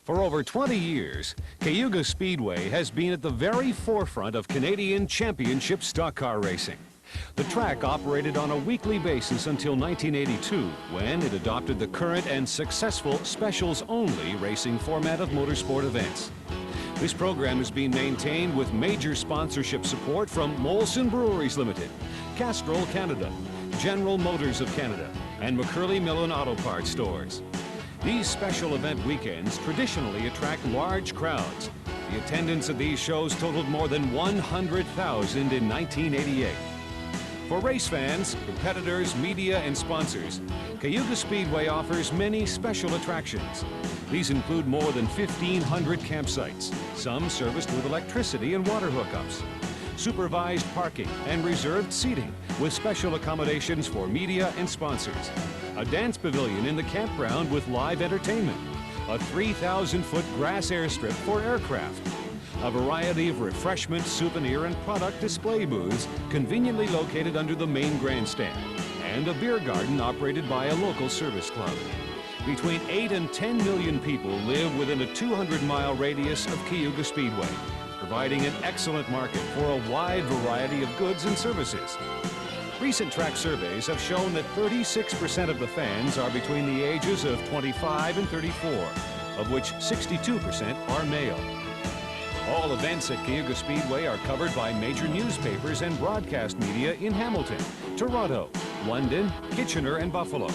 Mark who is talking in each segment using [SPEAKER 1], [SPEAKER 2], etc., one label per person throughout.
[SPEAKER 1] For over 20 years, Cayuga Speedway has been at the very forefront of Canadian championship stock car racing. The track operated on a weekly basis until 1982, when it adopted the current and successful specials-only racing format of motorsport events. This program is being maintained with major sponsorship support from Molson Breweries Limited, Castrol Canada, General Motors of Canada, and McCurley Millen Auto Parts stores. These special event weekends traditionally attract large crowds. The attendance at these shows totaled more than 100,000 in 1988. For race fans, competitors, media, and sponsors, Cayuga Speedway offers many special attractions. These include more than 1,500 campsites, some serviced with electricity and water hookups, supervised parking and reserved seating with special accommodations for media and sponsors, a dance pavilion in the campground with live entertainment, a 3,000-foot grass airstrip for aircraft, a variety of refreshment, souvenir, and product display booths conveniently located under the main grandstand, and a beer garden operated by a local service club. Between 8 and 10 million people live within a 200-mile radius of Cayuga Speedway, providing an excellent market for a wide variety of goods and services. Recent track surveys have shown that 36% of the fans are between the ages of 25 and 34, of which 62% are male. All events at Cayuga Speedway are covered by major newspapers and broadcast media in Hamilton, Toronto, London, Kitchener, and Buffalo,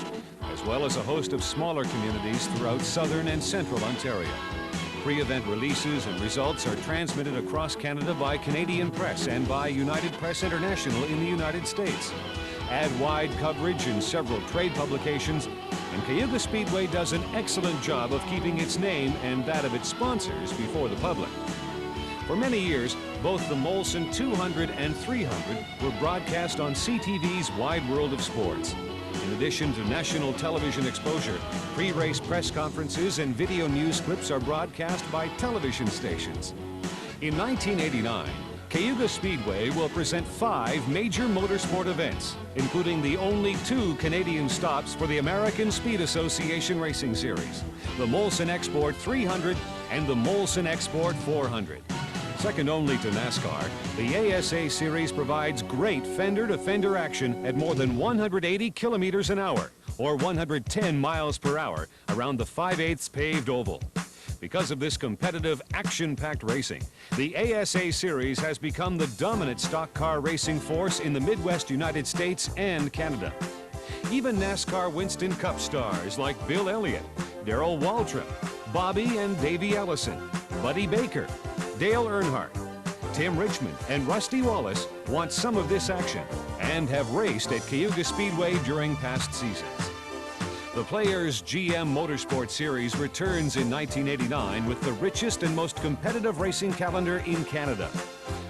[SPEAKER 1] as well as a host of smaller communities throughout southern and central Ontario. Pre-event releases and results are transmitted across Canada by Canadian Press and by United Press International in the United States. Add wide coverage in several trade publications, and Cayuga Speedway does an excellent job of keeping its name and that of its sponsors before the public. For many years, both the Molson 200 and 300 were broadcast on CTV's Wide World of Sports. In addition to national television exposure, pre-race press conferences and video news clips are broadcast by television stations. In 1989, Cayuga Speedway will present 5 major motorsport events, including the only 2 Canadian stops for the American Speed Association Racing Series, the Molson Export 300 and the Molson Export 400. Second only to NASCAR, the ASA Series provides great fender-to-fender action at more than 180 kilometers an hour, or 110 miles per hour, around the 5/8 paved oval. Because of this competitive, action-packed racing, the ASA Series has become the dominant stock car racing force in the Midwest United States and Canada. Even NASCAR Winston Cup stars like Bill Elliott, Darrell Waltrip, Bobby and Davey Allison, Buddy Baker, Dale Earnhardt, Tim Richmond, and Rusty Wallace want some of this action and have raced at Cayuga Speedway during past seasons. The Players GM Motorsport Series returns in 1989 with the richest and most competitive racing calendar in Canada.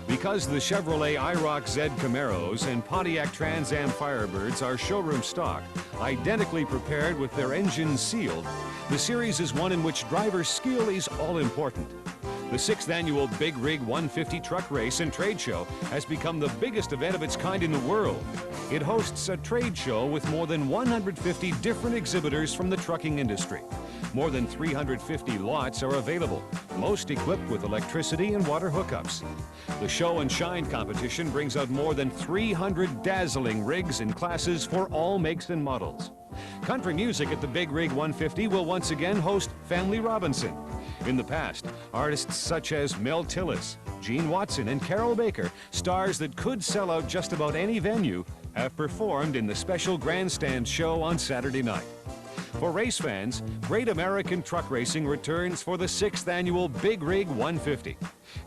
[SPEAKER 1] Because the Chevrolet IROC Z Camaros and Pontiac Trans Am Firebirds are showroom stock, identically prepared with their engines sealed, the series is one in which driver skill is all important. The 6th annual Big Rig 150 truck race and trade show has become the biggest event of its kind in the world. It hosts a trade show with more than 150 different exhibitors from the trucking industry. More than 350 lots are available, most equipped with electricity and water hookups. The Show and Shine competition brings out more than 300 dazzling rigs and classes for all makes and models. Country music at the Big Rig 150 will once again host Family Robinson. In the past, artists such as Mel Tillis, Gene Watson, and Carol Baker, stars that could sell out just about any venue, have performed in the special grandstand show on Saturday night. For race fans, Great American Truck Racing returns for the 6th annual Big Rig 150.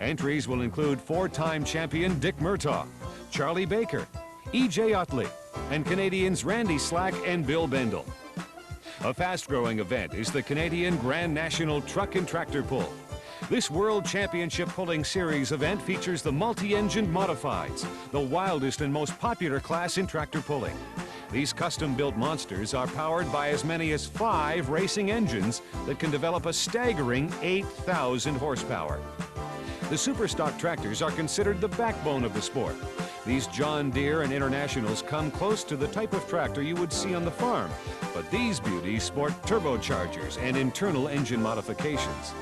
[SPEAKER 1] Entries will include 4-time champion Dick Murtaugh, Charlie Baker, E.J. Utley, and Canadians Randy Slack and Bill Bendel. A fast-growing event is the Canadian Grand National Truck and Tractor Pull. This World Championship Pulling Series event features the multi-engined modifieds, the wildest and most popular class in tractor pulling. These custom-built monsters are powered by as many as 5 racing engines that can develop a staggering 8,000 horsepower. The Superstock tractors are considered the backbone of the sport. These John Deere and Internationals come close to the type of tractor you would see on the farm, but these beauties sport turbochargers and internal engine modifications.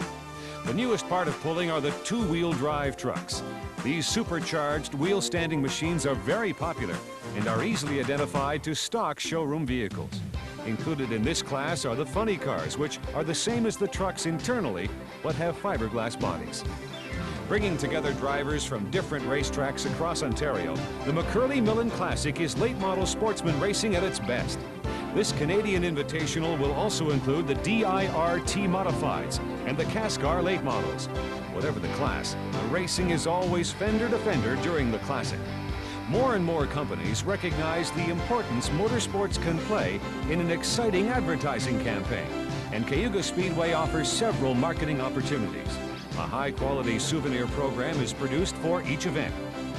[SPEAKER 1] The newest part of pulling are the two-wheel drive trucks. These supercharged wheel-standing machines are very popular and are easily identified to stock showroom vehicles. Included in this class are the funny cars, which are the same as the trucks internally, but have fiberglass bodies. Bringing together drivers from different racetracks across Ontario, the McCurley-Millen Classic is late model sportsman racing at its best. This Canadian Invitational will also include the DIRT Modifieds and the Cascar late models. Whatever the class, the racing is always fender to fender during the Classic. More and more companies recognize the importance motorsports can play in an exciting advertising campaign, and Cayuga Speedway offers several marketing opportunities. A high-quality souvenir program is produced for each event.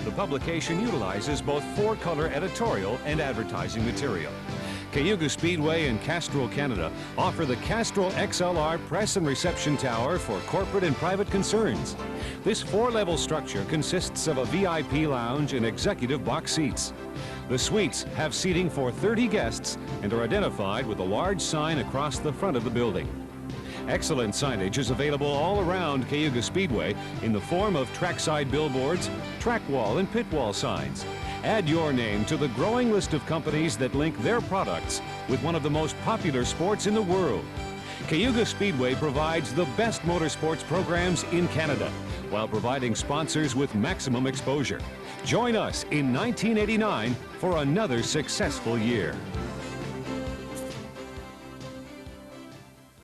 [SPEAKER 1] The publication utilizes both four-color editorial and advertising material. Cayuga Speedway and Castrol Canada offer the Castrol XLR Press and Reception Tower for corporate and private concerns. This four-level structure consists of a VIP lounge and executive box seats. The suites have seating for 30 guests and are identified with a large sign across the front of the building. Excellent signage is available all around Cayuga Speedway in the form of trackside billboards, track wall and pit wall signs. Add your name to the growing list of companies that link their products with one of the most popular sports in the world. Cayuga Speedway provides the best motorsports programs in Canada while providing sponsors with maximum exposure. Join us in 1989 for another successful year.